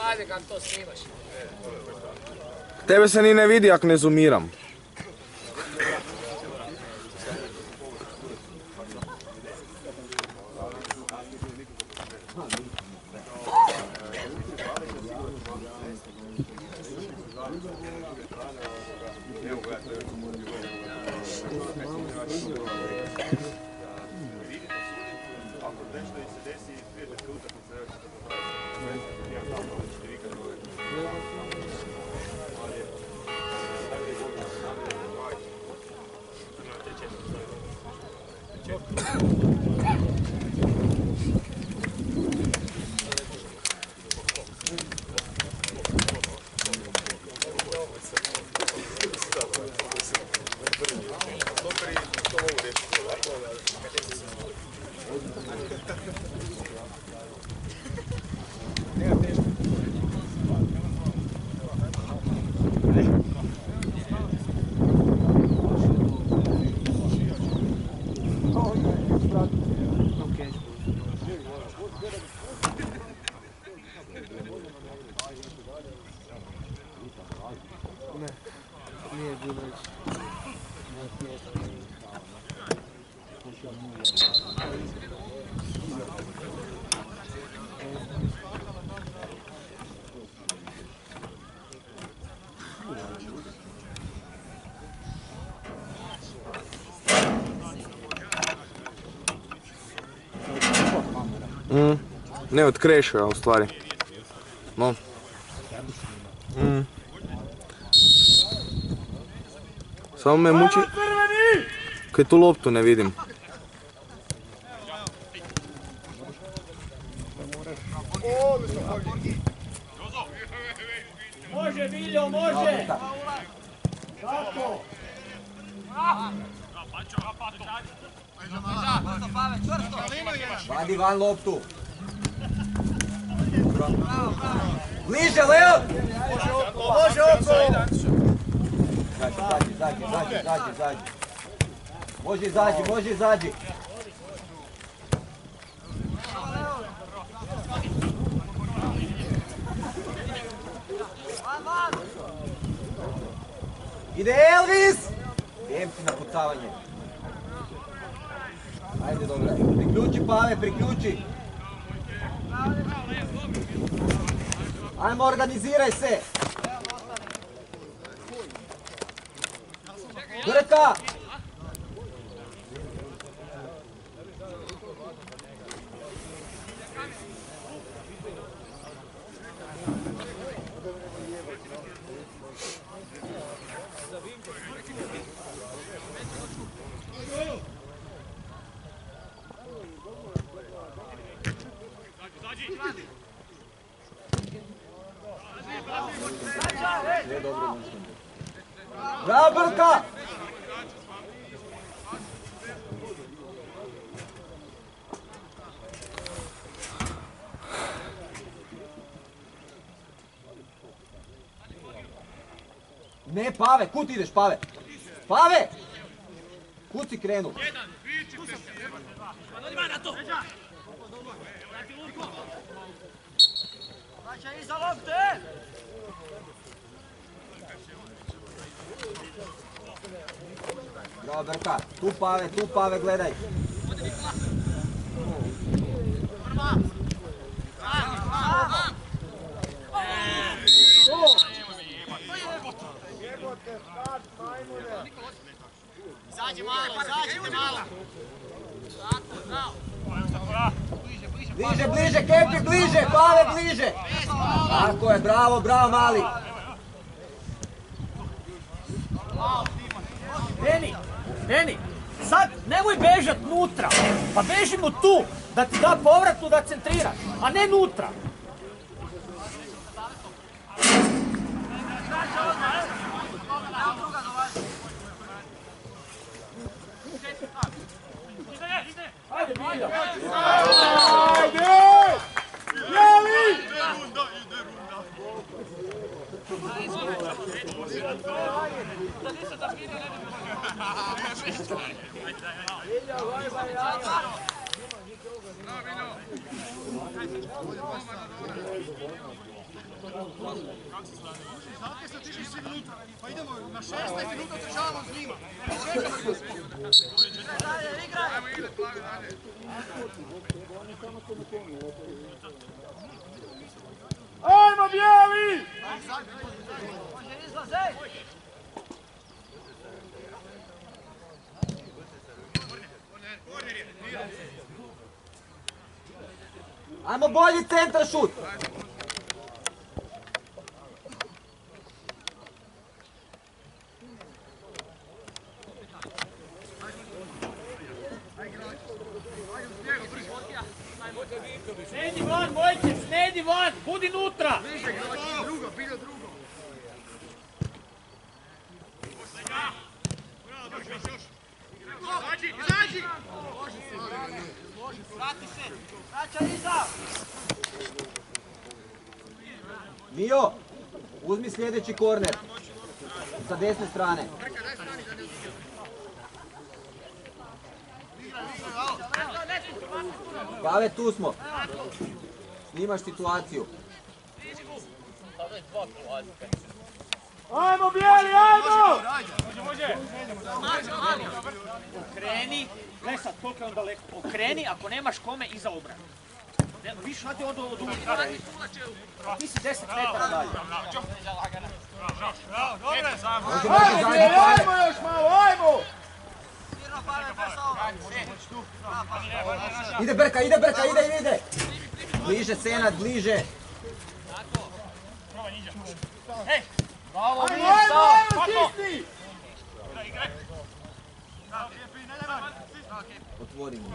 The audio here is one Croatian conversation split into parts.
Ajde kad to snimaš. Tebe se ni ne vidi ako ne zoomiram. Ne odkrešuje u stvari. No. Samo me muči kaj tu loptu ne vidim. Može Viljo, može! Kako? Vadi van loptu. Bliže, Leo! Može oko! Zađi. Može izađi. Ide Elvis! Idem ti na pucavanje. Ajde, dobro. Priključi, Pave, priključi. Ajmo, organiziraj se. Grka! Bravo, Brka! Ne, Pave, kud ideš, Pave? Pave! Kud si krenu? Iza lopte! Bravo, Brka, tu Pave, gledaj. Bliže, Kepi, bliže, Pave, bliže. Tako je, bravo, mali. Deni, sad nemoj bežat nutra, pa bežimo tu, da ti da povratnu da centriraš, a ne nutra. Ajde, Bilja! Ajde! Jeli! Pa idemo na 16 minuta državamo s njima. Ajmo bijeli! Ajmo bolji centar šut! Snedi van, Mojče, snedi van, budi nutra! Drugo, bilo drugo. Izađi! Vrati se, vraća iza! Mio, uzmi sljedeći korner. Sa desne strane. Pave, tu smo. Snimaš situaciju. Ajmo bijeli, ajmo! Okreni, gledaj sad koliko je on daleko, okreni ako nemaš kome iza obrane. Više radi od unutra. Ti si 10 metara dalje. Ajmo bijeli, ajmo još malo, ajmo! Ide Brka, ide! Bliže Senad, bliže. Bravo, Ajmo, stisni! Otvori mu.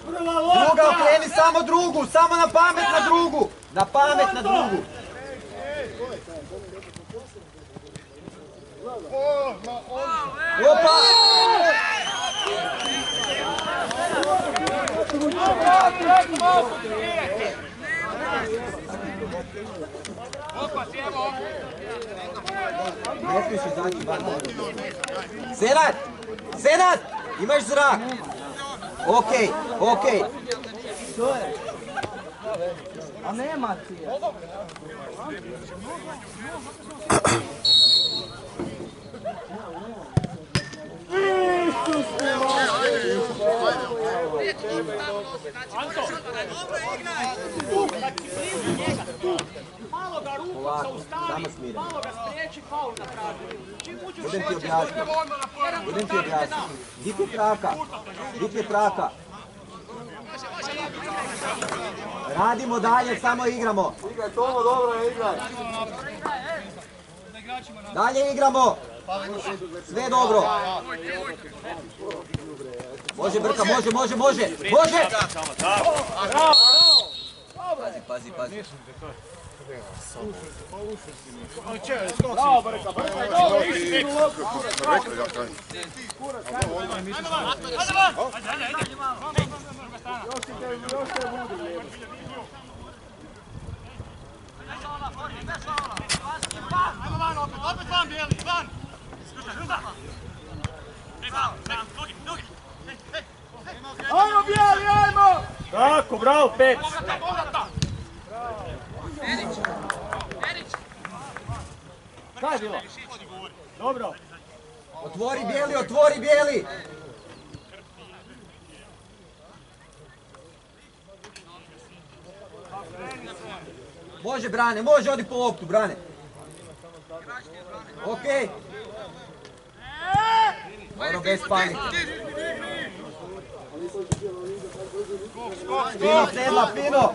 Druga, okreni samo drugu, samo na pamet na drugu. Na pamet na drugu. Opa! Ne smiješ izaći van. Senad! Imaš zrak! Okej. A nema ti je. Malo ga rukom zaustavi, malo ga spriječi, faul napravi. Čim uđe u Budem ti objasniti. Gdje je traka? Radimo dalje, samo igramo. Igraj, Tomo, dobro, igraj. Dalje igramo. Sve dobro. Može Brka, može. Pazi. Bravo, Brka, Opet van, bijeli, van! Ajmo bijeli, ajmo! Tako, bravo, Pec! Šta je bilo? Dobro. Otvori bijeli. Može Brane, može, odi po loptu, Brane. Okej. Ono bez panike. Fino, Sedla, fino.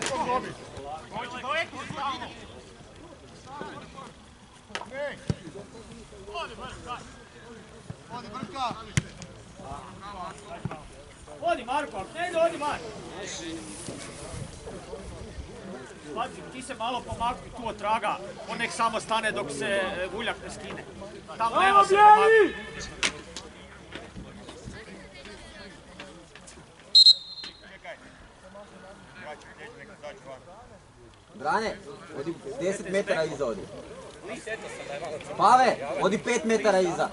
Odi Marko, ne ide, odi Marko. Pazi, ti se malo pomakni tu od traga, on nek samo stane dok se Vuljak ne skine. Tamo nema se pomakni. Brane, odi 10 metara iza odi. Pave, odi 5 metara iza.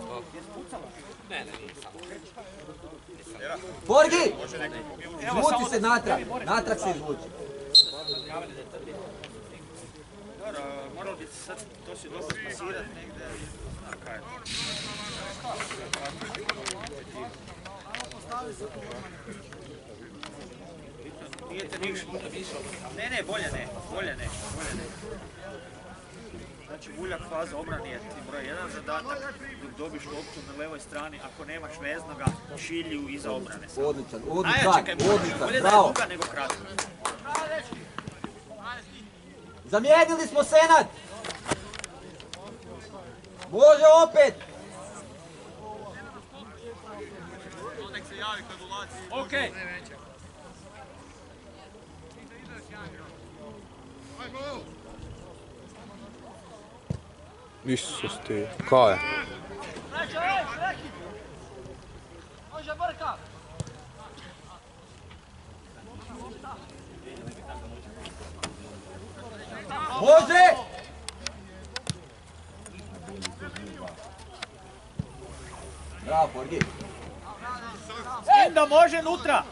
Forgi! Izvuci se natrag. Natrag se izvuci. Moralo bi sad, to si dobro spasirat negdje. Nije te ništa. Ne, bolje ne. Znači, Vuljak faza obrani je ti broj 1 zadatak, dok dobiš loptu na levoj strani, ako nemaš veznoga, šilju iza obrane. Odličan, Bolje da je bravo. duga nego kratka. Zamijenili smo Senad! Može opet! Okej. Isus ti, kaj je? Može brka! Može! Bravo, Forgi. Da može nutra.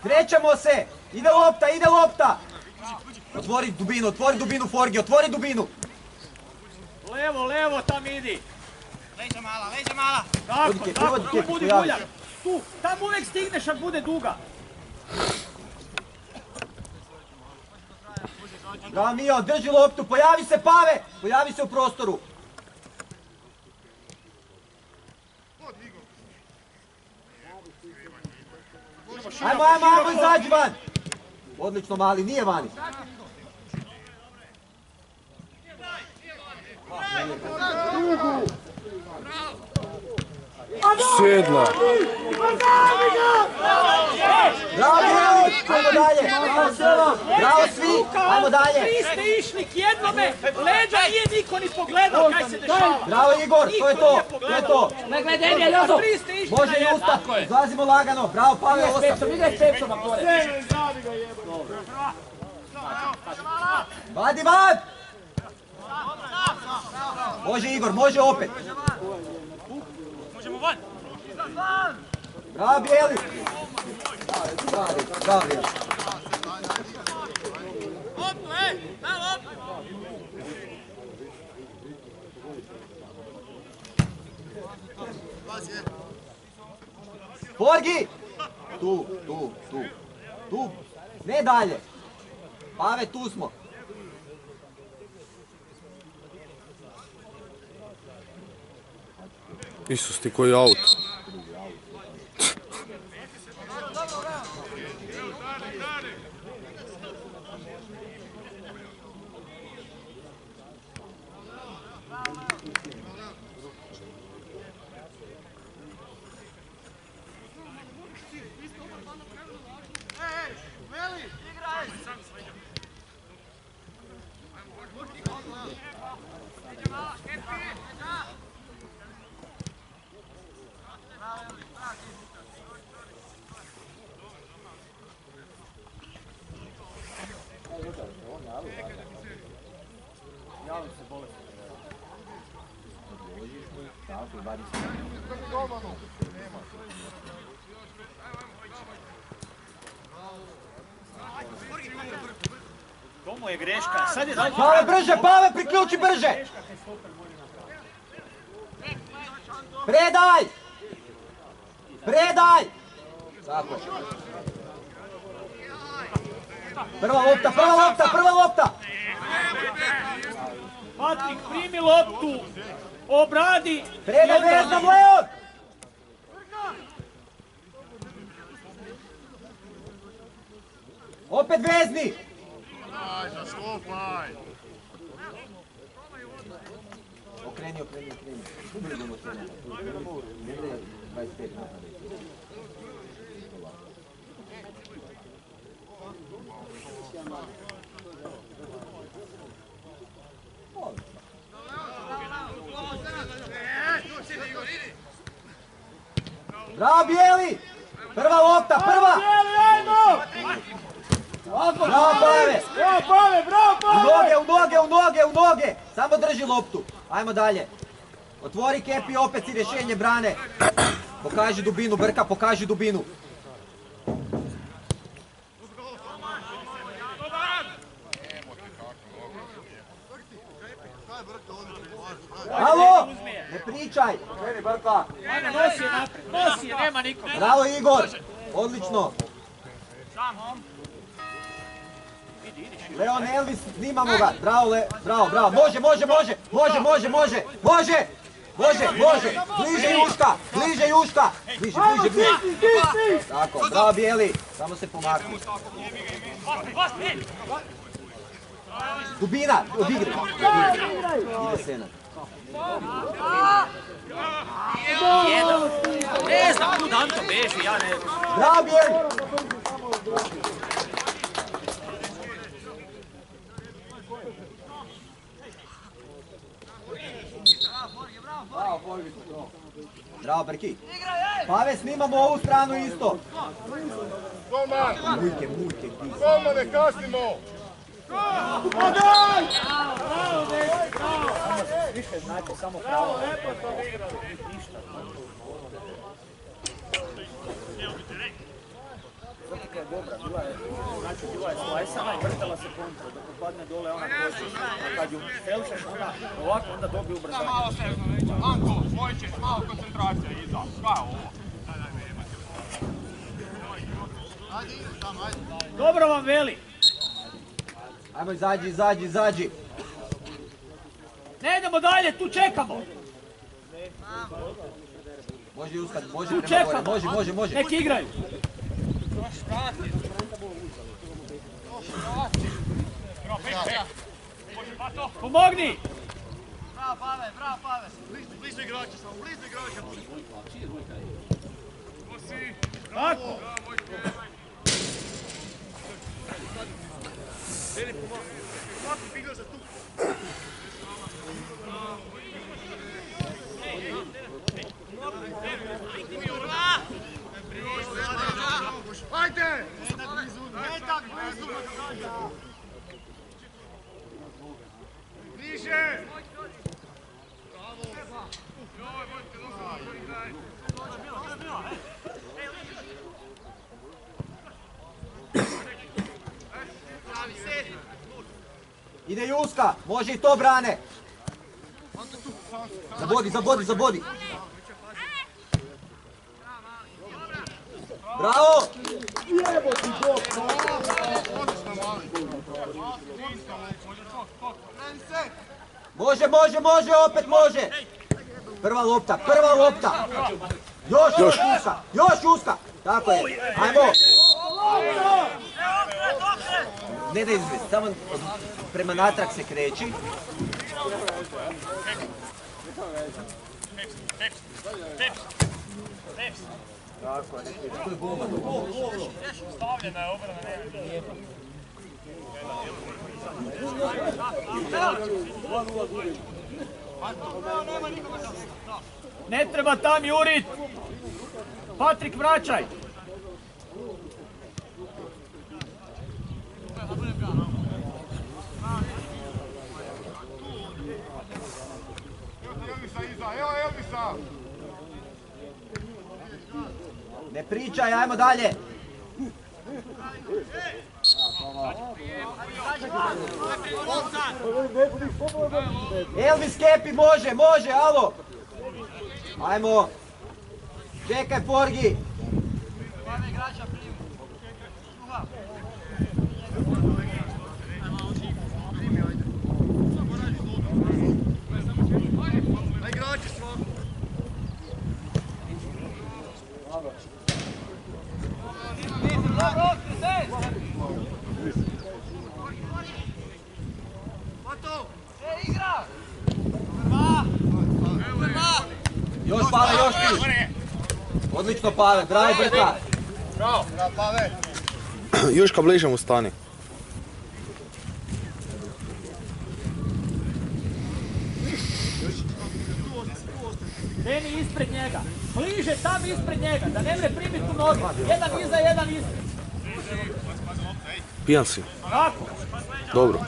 Krećemo se! Ide lopta! Otvori dubinu, Forgi, otvori dubinu! Levo, tam idi. Leđa mala. Tako, Prvo tu Kepi, budi pojavi Vuljak. se. Tu, tam uvijek stigneš ako bude duga. Bravo Mio, drži loptu, pojavi se Pave! Pojavi se u prostoru! Ajmo, izađi van! Odlično Mali, nije vani. Sjedla. Bravo Bijeli, ajmo dalje! Bravo svi, ajmo dalje! Vi ste išli k jednome, leđa nije niko ni pogledao kaj se dešava. Bravo Igor, to je to! Ne gledaj, Jozo! Vi ste išli Može na jedno. Justa, izlazimo lagano, bravo Pave, osam! Ideš pepsom na pore! Vadi van! Može Igor, može opet! Možemo van. Bravo Bijeli! Bravo Bijeli! Loptu, na loptu. Forgi! Tu! Ne dalje! Pave, tu smo! Isus ti koji auto. To mu je greška. Sad je dalje. Pave brže, Pave, priključi brže! Predaj! Tako. Prva lopta! Patrik, primi loptu, obradi. Predaj veznom, Leon! Opet vezni! Okreni. Ne 25 napada. Bravo Bijeli! Prva lopta! Bravo Pave! U noge! Samo drži loptu. Ajmo dalje. Otvori kepi, opet si rješenje brane. Pokaži dubinu, Brka, pokaži dubinu. Alo! Ne pričaj! Ajme, nosi je napred, nosi je, nema nikom. Bravo Igor! Odlično! Leon Elvis, snimamo ga! Bravo, bravo! Može! Bliže Juška! Bliže! Tako, bravo Bijeli! Samo se pomakni. Dubina, odigri! Ide Senad. Ne znam kud Anto beži, ja ne... Bravo Bijeli! Bravo Brki! Pave, snimamo ovu stranu isto! Golman! Mujke, Golman, ne kasnimo! Više znači, samo pravo. Zatika je dobra, bila je slajsana i vrtala se kontra, dok padne dole ona koša. A kad ju stelšaš ovako, onda dobije ubrzanje. Malo se, Anko, Vojčić, malo koncentracija iza. Šta je ovo? Dobro vam veli. Ajmo, izađi! Ne idemo dalje, tu čekamo. Može Juska, može prema gore, može. Nek igraju. Pomogni! Bravo Pave! Blizu igrača samo, Tako! Ajde! Bliže! Ide Juska, može i to brane! Zabodi! Bravo! Može, opet može! Prva lopta! Još Juska! Tako je, ajmo! Ne da izbjeti, samo prema natrag se kreći. Tako je, to je bomba. Stavljena je obrana, ne. Ne treba tam jurit! Patrik, vraćaj! Evo Elvisa! Ne pričaj, ajmo dalje! Elvis Kepi, može, alo! Ajmo! Čekaj, Porgi! Još Pave, još ti! Odlično Pave, bravo Brka! Bravo, Pave! Juška, bliže mu stani. Deni ispred njega, bliže tam ispred njega, da ne mre primiti u noge. Jedan iza, jedan ispred. Pijan si. Tako. Dobro.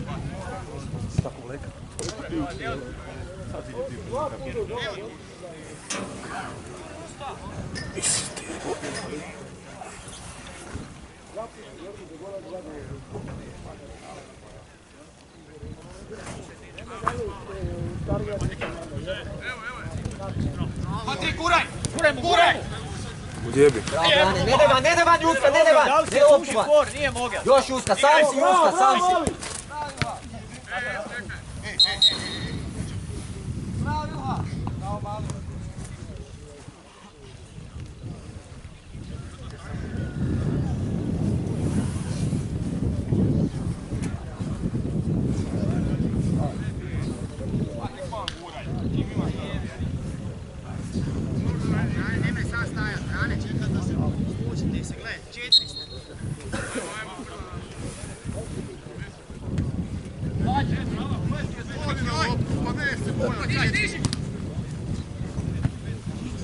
Matri, guraj! Guraj mu, guraj mu! Gdje bi? Ne da van Juska, ne da van! Da li se Ne loptu suši van. for, nije mogao. Još Juska, sam si Juska, sam si!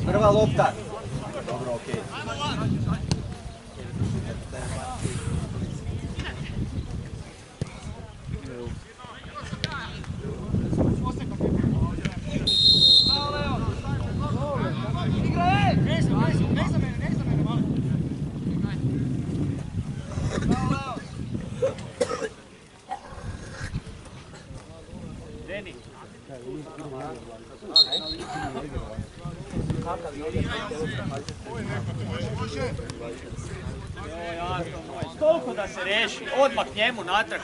Prva lopta. Dobro, okej. Deni. Joj, Anto moj, toliko da se reši, odmah njemu natrag.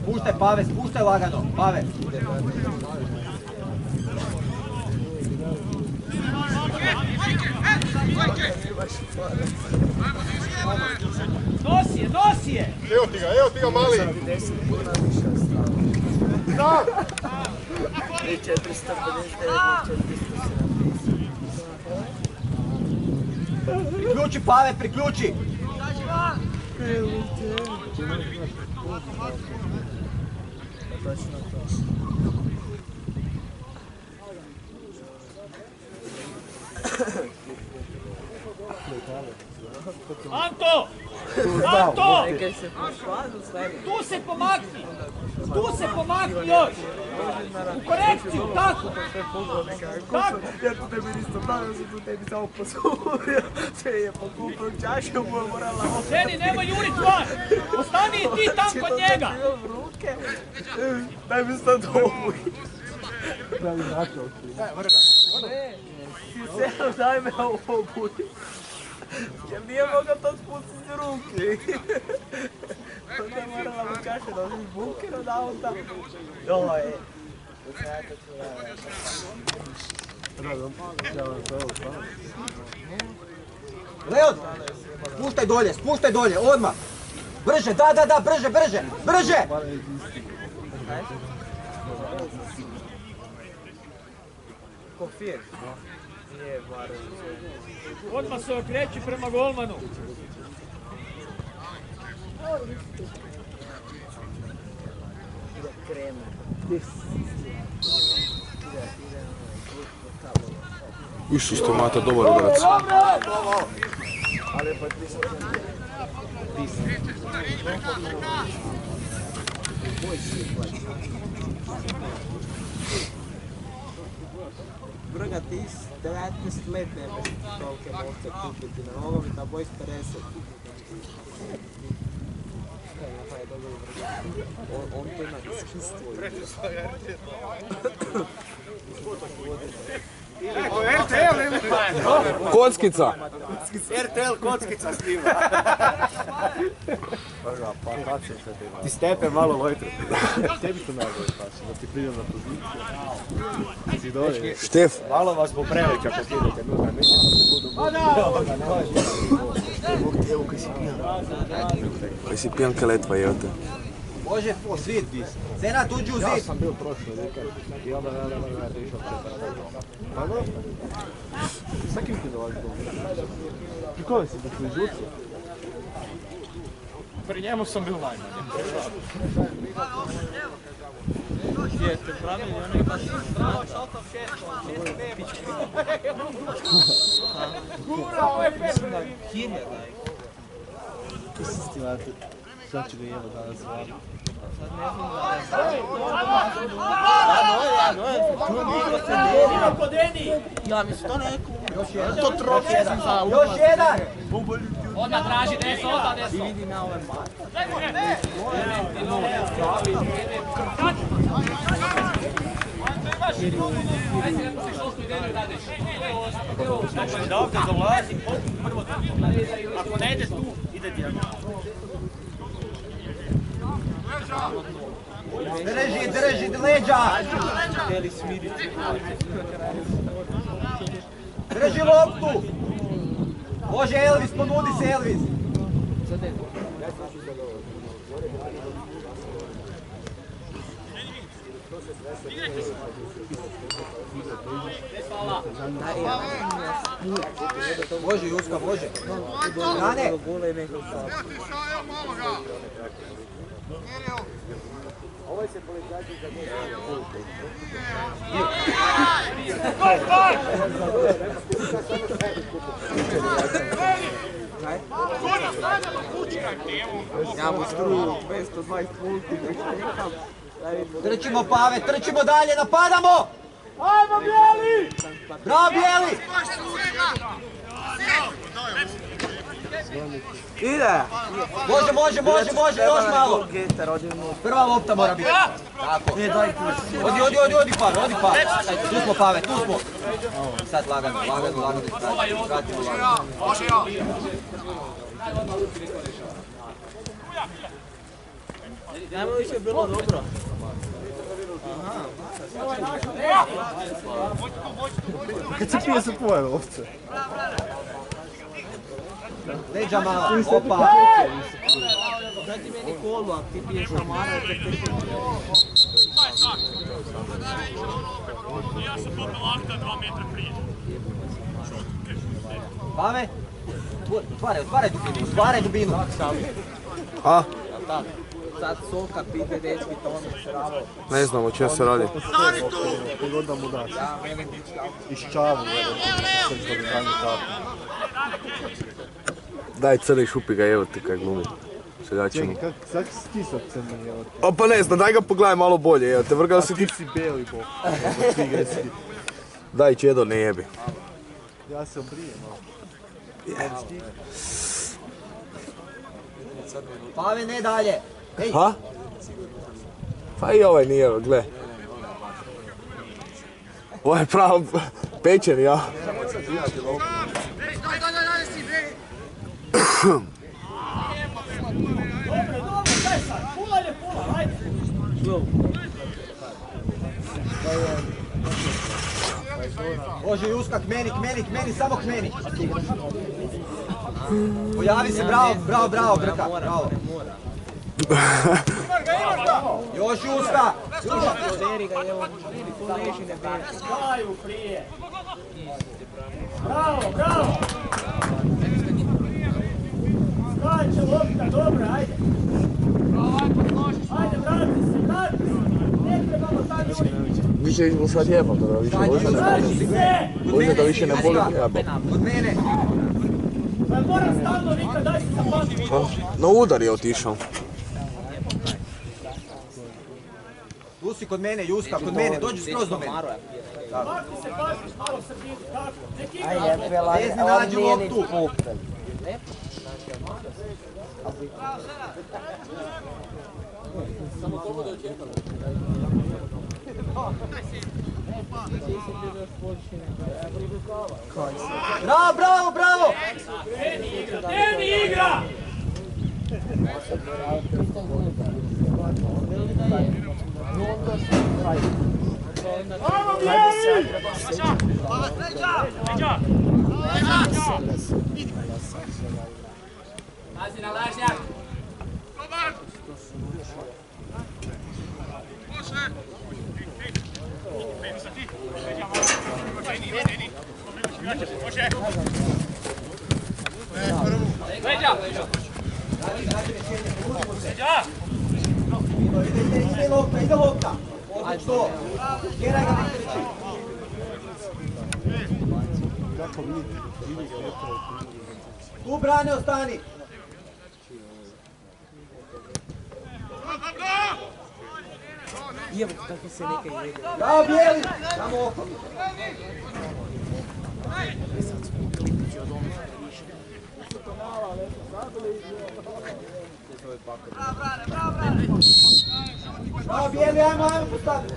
Spuštaj Pave, spuštaj lagano, Pave. Nosi je! Evo ti ga mali! Da! 459, priključi Pave, priključi! Anto! Anto! Tu se pomakni! Tu se pomakni još! U korekciju, tako! Tako! Ja tu tebi nisto pravio, sam tu tebi samo posudio, sve je pokupio čašu, mu je morala... Ženi, nemoj jurit van! Ostani i ti tam kod njega! Ruke, daj mi sad obuj. Ne, ti se daj me obuj. Jer nije mogao to spustiti s ruke. Onda je morala mu čašu da uzim bunker od auta. Joj. Leon, spuštaj dolje, odmah! Brže, da, brže! Kofir. Nije barem. Odmah se okreći prema golmanu. Isus te mata, dobar udarac. Ali pa ti sam... Brga, ti 19 let ne možeš tolike novce kupiti na ovom i na boj 50. On to ima iskustvo. RTL ili Kockica! RTL kockica snima. Ti stepe malo lojtru. Tebi to najbolje paši, da ti pridem na poziciju. Si dolje. Štef! Malo vas bo preveća pokidete, nutra, mislim da se budu... Evo kaj si pijan. Kaj si pijanka letva, evo te. Može po zid bi. Senat, uđi u zid. Ja sam bio prošlo vikend i onda ne išao preparati. Pa dobro. Sa kim ti dolazi dobro? Pri kome si, da su iz Lucije? Pri njemu sam bio najmanje. Gdje te pravili, ono ima Gura, ovo je pet! Hirja, daj. Ti si stimate. Sad ću ga jeba danas vam. Ja mislim to neko. To trofija. Još jedan. Odmah traži deso, odmah deso. I vidi na ove mare. Znači da ovdje dolazi, prvo ako ne ide tu, ide dijagonalno. Drži leđa. Drži loptu. Može Elvis, ponudi se Elvis. Može Juska, može. Rane. Ovo se policajci za Ja mu struju 220 multi. Trčimo Pave, trčimo dalje, napadamo! Ajmo Bijeli! Bravo Bijeli! Ide! Može, još malo! Prva lopta mora biti. Tako. Odi Pave. Tu smo Pave, tu smo. Sad lagano. Vratimo lagano. Nemo više bilo dobro. Kad se pije se tvoje ovce. Leđa malo, opa. Daj ti meni kolu, ako ti piješ šamara, te piješ. Ja sam popio lafta 2 metra prije. Pave, otvaraj dubinu. A? Sad Soka pite dečki, to on se ravo. Ne znam o čem se radi. Koji god da mu daš. Iš čavu, srpsko držanje čavu. Daj crni šupi ga, evo ti kaj glumi. Seljačinu. Sak si ti sa crnim, evo ti. O pa ne znam, daj ga pogledaj malo bolje, evo te vrgao si ti. Ti si beli bok, ti gresi. Daj Čedo, ne jebi. Ja se obrijem malo. Pave, ne dalje. Ej, Ha? Pa i ovaj nije, gle. Ovo je pravo pečen, ja. Može Juska, k meni, samo k meni. Pojavi se, bravo, Grka, bravo. Još Juska! Deri ga je on, ko leži ne beri. Daju prije. Bravo! Skače lopta, dobro, ajde. Ajde, vrati se. Ne trebamo sad ljudi. Više izbog sad jebam, da više Bože da više ne boli jebam. Od mene. Pa moram stalno vikati, daj se zapati. Na udar je otišao. Tu si kod mene, Juska, kod mene, dođi skroz do mene. Maki se baziš malo u sredinu, tako. Nek igra. Vezni nađi loptu. Bravo! Deni igra! Ajmo Bijeli! Pazi na lažnjak. Ide lopta. Odlič to. Kjeraj ga ne kreći. Tu Brane ostani. Jevo, tako se neka jede. Bravo, bijeli! Samo oko. Bravo, bijeli, ajmo postaviti.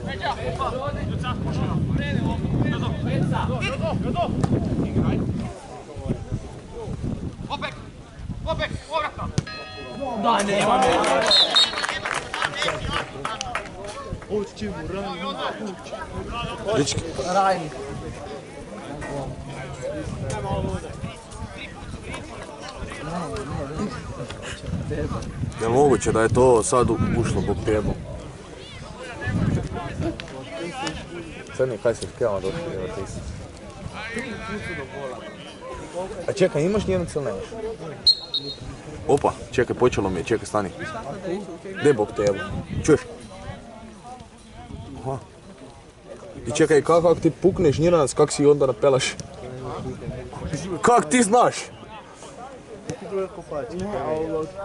Opet, povratno. Da, nema me. Dečki, Rajni. je li moguće da je to sad ušlo po prijemu? Crni, kaj se skijama došli, evo ti si. A čekaj, imaš nijednu cel nemaš? Opa, čekaj, počelo mi je, čekaj, stani. Gdje bog te evo? Čuješ? Aha. I čekaj, kako ti pukneš njiranac, kak si onda napelaš? Kak ti znaš?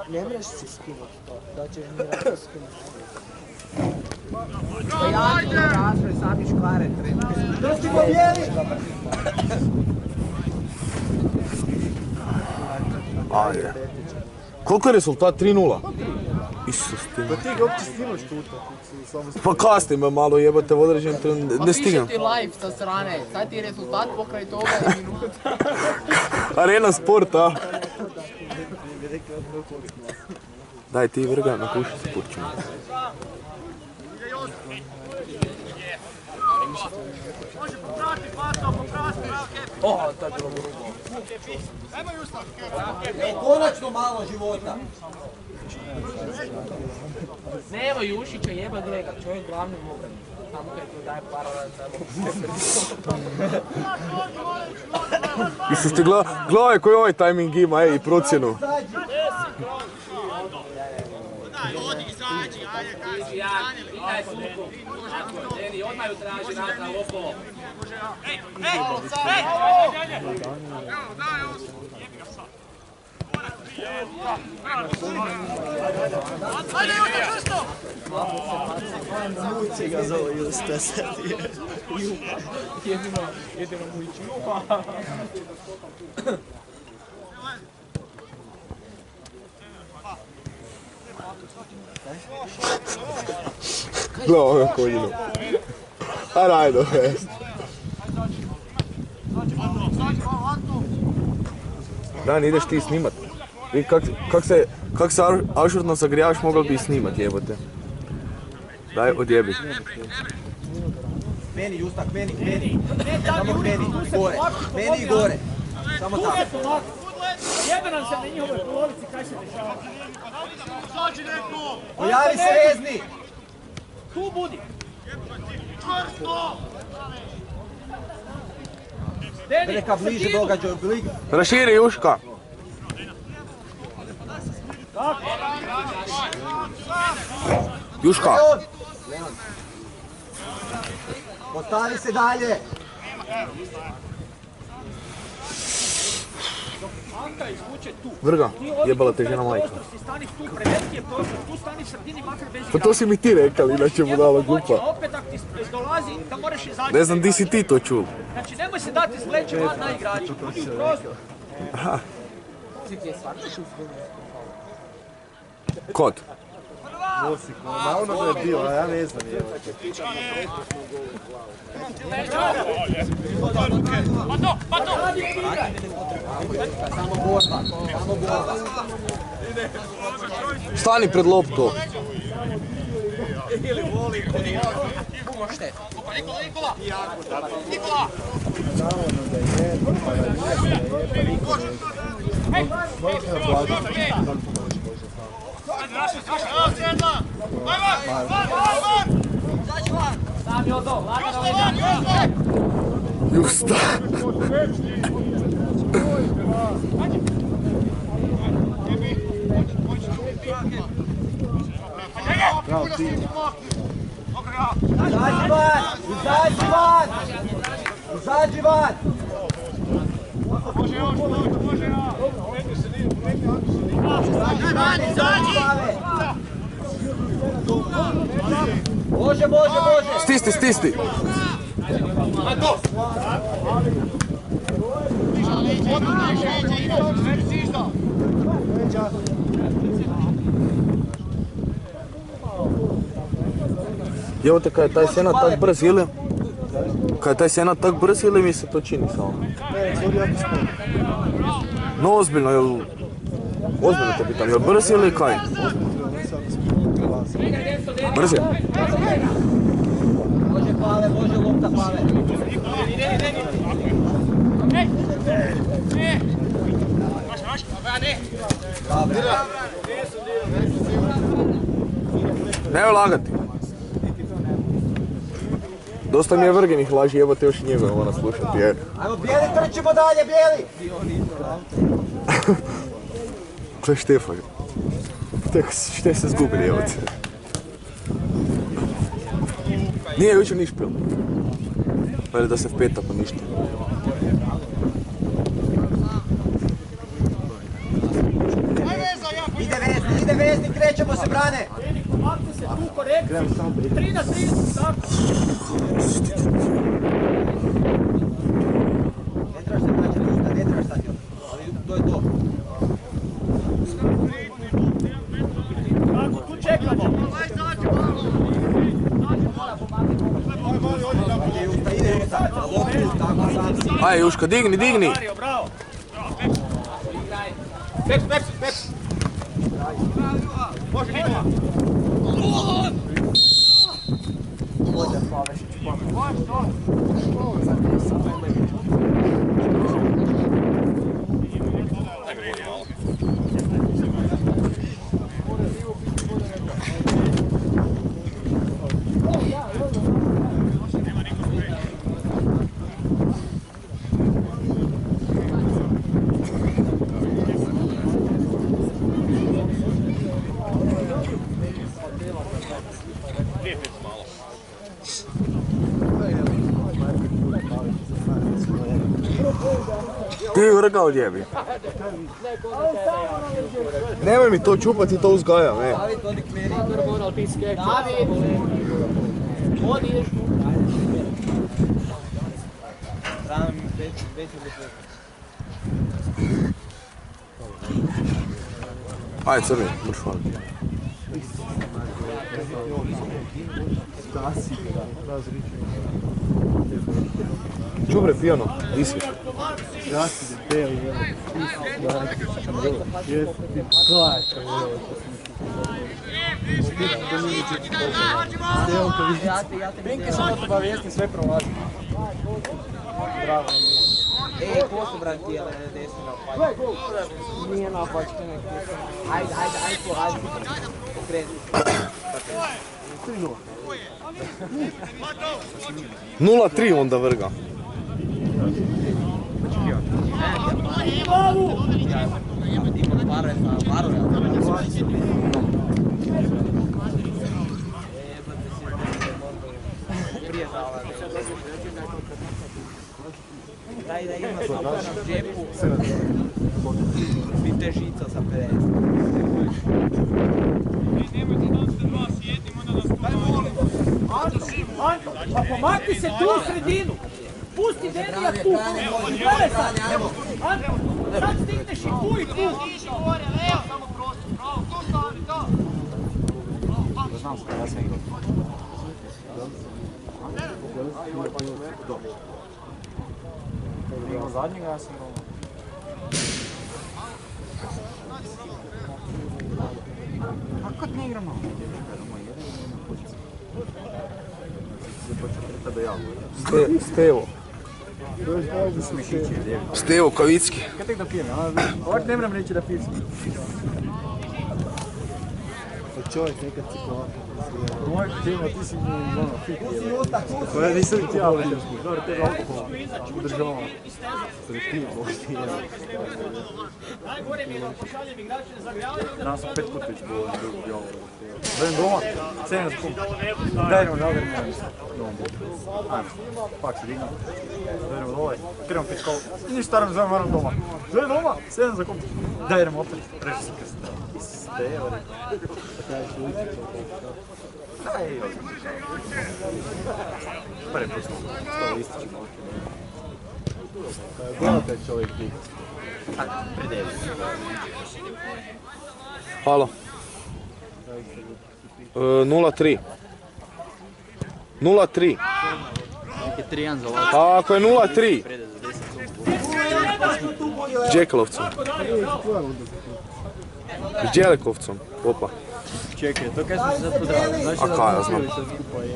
Ne mreš se skinuti to, da ćeš mi rado skinuti. Pa ja ću razvoj, sami škvare treba. Dostimo bijeli! Ajde. Koliko je rezultat? 3-0? Isus ti. Pa ti ga uopće snimaš tu utakmicu, samo Pa kasni me malo jebate u određenom trenutku. Ne stigam. Piše ti live sa strane, sad ti je rezultat pokraj toga i minuta. Arena sport, a? Daj ti vrga, napuši se purčinu. O, to je bilo grubo. Konačno malo života. Nema Jušića, jeba Grega, čovjek glavni u obrani. Tamo kaj to daje parolan, tamo. Isus ti gledaj koji ovaj timing ima, ej, i procjenu. Daj suku. Deni, odmah ju traži nazad, okolo. Muci ga zove Justa sad je. Jedino mu ići Juha. Gledaj ovoga koljinu. A rajdo, jest. Dan, ideš ti snimat. I kak se ažurno zagrijavaš, mogao bi i snimat, jebote. Daj, odjebi. Meni, Justak, meni. Samo meni, gore. Meni i gore. Samo tako. Jebe nam se na njihovoj polovici, kaj se dešava. Pojavi se Rezni! Tu budi. Neka bliže događaju, bliže. Raširi, Juška. Juška. Postavi se dalje. Anka izvuče tu. Vrga, jebala te žena majka. Ti stani tu, preveliki je prostor, tu stani sredini makar bez igrača. Pa to si mi ti rekao, inače mu dala glupa. Opet ako ti dolazi, da moraš izaći. Ne znam di si ti to čul. Znači nemoj se dati zleći van na igrača. Budi u prostoru. Aha. Kod? Osijek, na ono da je bio, a ja ne znam je. Samo borba. Stani pred loptu. Justa. Izađi van! Može, može, može! Stisni, stisni! Evo te, kad je taj senat tak brz ili? Kad je taj senat tak brz ili mi se to čini samo? No ozbiljno, jel... Ozbiljno te pitam, jel brz ili kaj? Brz je? Može Pave, može lopta Pave. Ne lagati. Dosta mi je vrgenih laži, evo te još i njega ona slušati. Ajmo Bijeli, trčimo dalje, Bijeli! To je Štefan. Šte se zgubili, evo te. Nije jučer niš pil. Veli da se vpeta pa ništa. Ide vezni, krećemo se, brane! Makni se tu korekciju. 3 na 3, tako. Ne trebaš se vraćati ništa, ne trebaš stati. Ali to je to. Tako, tu čekamo. Ide Justa, loptu, tako sam. Aj Juška, digni, digni! Mario, bravo. Može Nikola. Ti je vrga od jebi. Nemoj mi to čupati, to uzgajam, ne. David, odi k meni. David! Odiš! Rano mi već od Aj crni, mršvan. Čubre pijano, di si? Ja si debeli, Pinke sam od obavijesti, sve prolazi. Bravo. ko su brani tijela desno naopačke? Nije naopačke neki. Ajde, pokreni. 0-3 onda vrga. Imam pare sa Varove. Prije zala. Daj da ima stopa na džepu. Bite žica sa 50. Anto, pa pomakni se tu u sredinu. Pusti Denija tu. Gledaj sad. Anto, sad stigneš i tu i tu. Znam se, ja sam igrao. Igrao zadnjega, ja sam igrao. Kako ne igramo? Stevo. Stevo Kavicki. Kaj tek da pijem, a? Ovak ne moram reći da pijem. Čovjek nekad se povaka. Moj tema, ti si mi ono, fit. Kusi usta, kusi. Ja nisam ti ja već. Dobro, tebe alkohol. Udržavam. Najgore mi je da pošaljem igrače ne zagrijavaju. Nas sam 5 puta već bilo. Dajem doma, 7 sekund. Dajem na ovdje. Ajmo, pak se dignem. Dajem dole, krenem pit kol. I ništa nam zovem, moram doma. Dajem doma, 7 sekund. Dajem opet, preći se krst. Stevo, Aj, prvi put smo stali ističimo. Gledate čovjek ti. Predevi. Halo. 0-3. 0-3. Neki 3-1 za ovako. A ako je 0-3? Prede za 10 sekundi. S Đekelovcom. S Đelekovcom. Opa. Čekaj, to kaj smo se sad podrali? Znači A da kaj, ja smo znam. bili sad skupa i...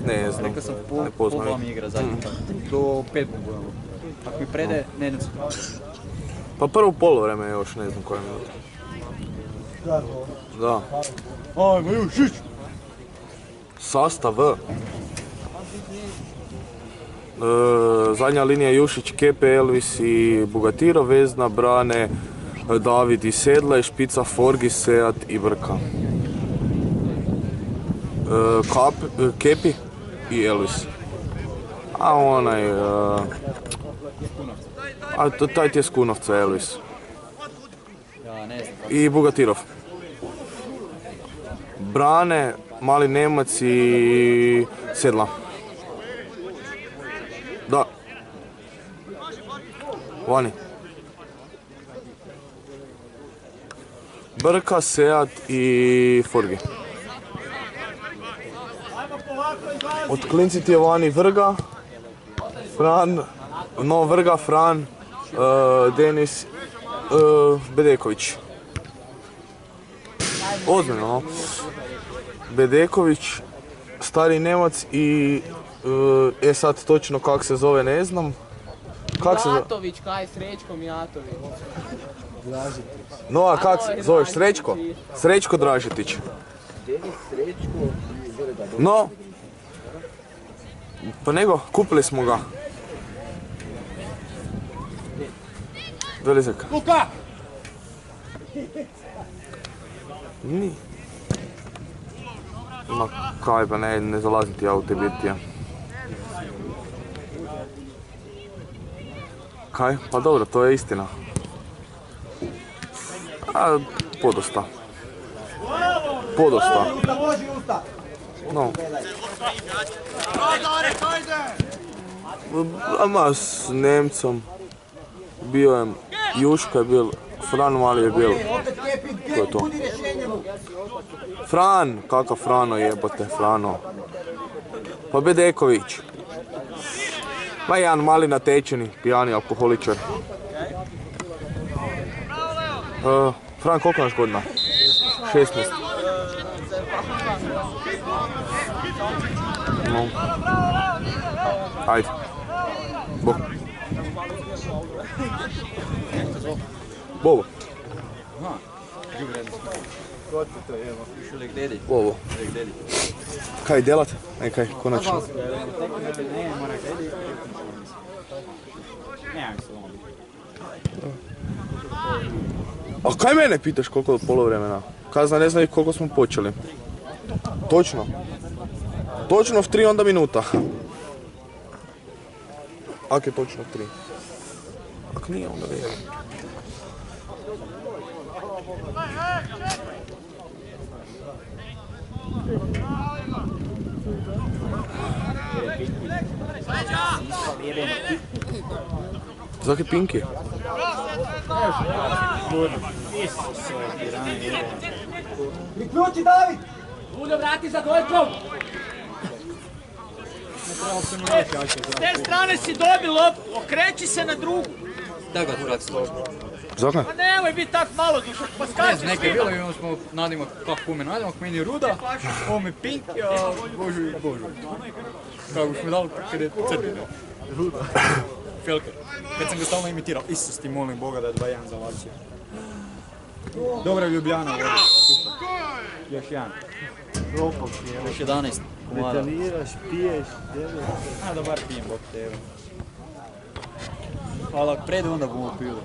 Ne znam. Rekao sam Ne poznam. pola mi igra zadnji tak. Do 5 budemo. Ako mi prede, ne idem se pravi. Pa prvo polovreme još, ne znam koja minuta. Da. Ajmo, Jušić! Sastav. Zadnja linija Jušić, Kepe, Elvis i Bugatiro, vezna brane David i Sedla, špica Forgi, Seat i Brka. Kepi i Elvis. A onaj... A taj ti je s Kunovca, Elvis. Ja ne znam. I Bugatirov. Brane, Mali Nemac i Sedla. Da. Vani. Brka, Seat i Forgi. Od klinci ti je vani Vrga, Fran, no Vrga, Fran, Denis, Bedeković. Ozbiljno, Bedeković, stari Nemac i sad točno kak se zove ne znam. Kak se zove? Mijatović, kaj Srećko Mijatović. No a kak se zoveš? Srećko? Srećko Dražetić. No. Pa nego, kupili smo ga. Velizak. Luka! Ni. Ma kaj pa ne zalazim ti ja u te bitije. Kaj? Pa dobro, to je istina. A, podosta. Podosta. Usta, loži usta. No. Ama s Nemcom. Bio je Juška je bil, Fran Mali je bil. Opet To je to. budi rješenje mu. Fran, kakav Frano jebote, Frano. Pa Bedeković. Ma jedan mali natečeni, pijani alkoholičar. Fran, koliko imaš godina? 16. No. Ajde. Bo. Bobo. Bobo. Kaj delat? Kaj, konačno. A kaj mene pitaš koliko je polovremena? Kazna ne zna koliko smo počeli. Točno. Točno v 3 onda minuta. Ak je točno 3. Ak nije onda vjerujem. Zaki Pinki? Priključi David! Uljo, vrati za dvojkom! S te strane si dobio loptu, okreći se na drugu. Da ga vrati. Zaka? Pa nemoj biti tak malo dušak, pa skači Neke bilo imamo smo nadimo kako kume nadimo, meni je Ruda, ovo mi Pink, a Božu i Božu. Kako smo dali kada je crtine. Ruda. Felker. Kad sam ga stalno imitirao, Isus ti molim Boga da je 2-1 za Lazio. Dobra Ljubljana, vodi. Još jedan. Još 11 komada. Treniraš, piješ, A da bar pijem bok tebe. Ali ako prede onda bomo pili.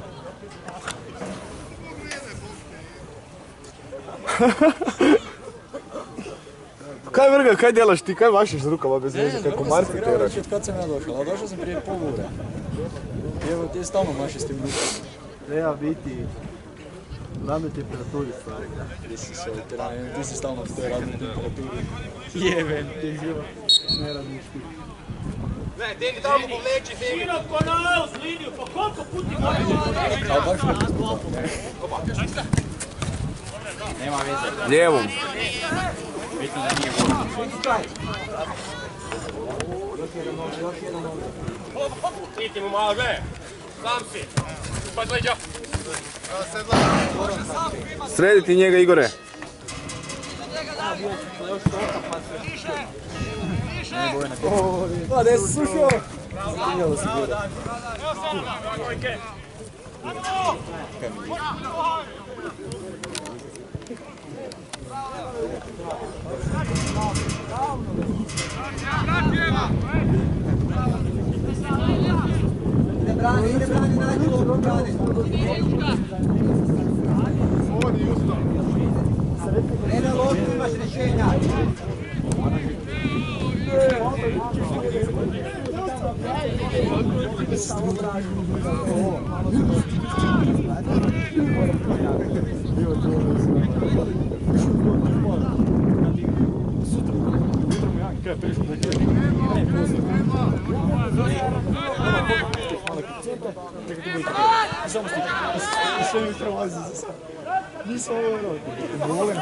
Kaj vrga, kaj delaš ti, kaj vašiš s rukama bez veze, kaj komarce teraš? Ne, od kad sam ja došao, ali došao sam prije pol ure. I evo ti je stalno maši s tim rukama. treba biti radnoj temperaturi stvari. Ti si stalno u toj radnoj temperaturi. Jebem ti živo. Ne razmišljati. Ne, Deni, tamo povleči, Deni. Sino kanal s liniju, pa koliko puti moramo? Ali baš ne. Nema veze. Lijevom. Bitno da nije gol. Niti mu malo, gledaj. Sam si. Pa leđa. Sredi ti njega, Igore. Pa, gdje si slušao? Zanimljalo se bilo. Ide brani, nađi loptu, brani. Ne na loptu, imaš rješenja.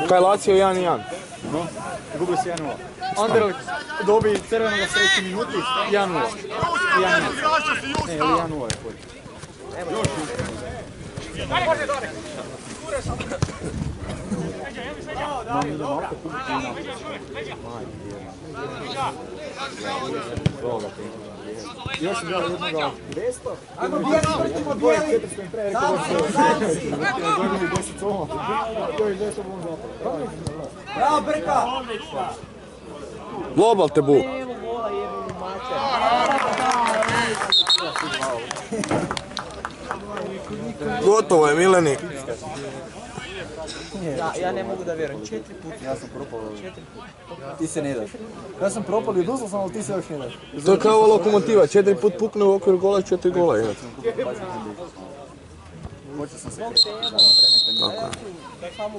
Kaj Lazio 1-1. Gubili si 1-0. Anderlecht dobi crvenoga s 3 minuti, 1-0. Ne, ili 1-0 je koji. Mam idemo opet kupiti još je bilo jednoga Vesto. Ajmo bijeli, vrtimo bijeli. Samci. Dobili 10 soma. To je 10 bom zapravo. Bravo, Brka. Global te bu. Gotovo je, Mileni. Ja ne mogu da vjerujem, 4 puta. Ja sam propao. Ti se ne daš. Ja sam propao i odustao sam, ali ti se još ne daš. To je kao Lokomotiva, 4 put pukne u okvir gola, 4 gola je. Počeo sam se Tako je. Samo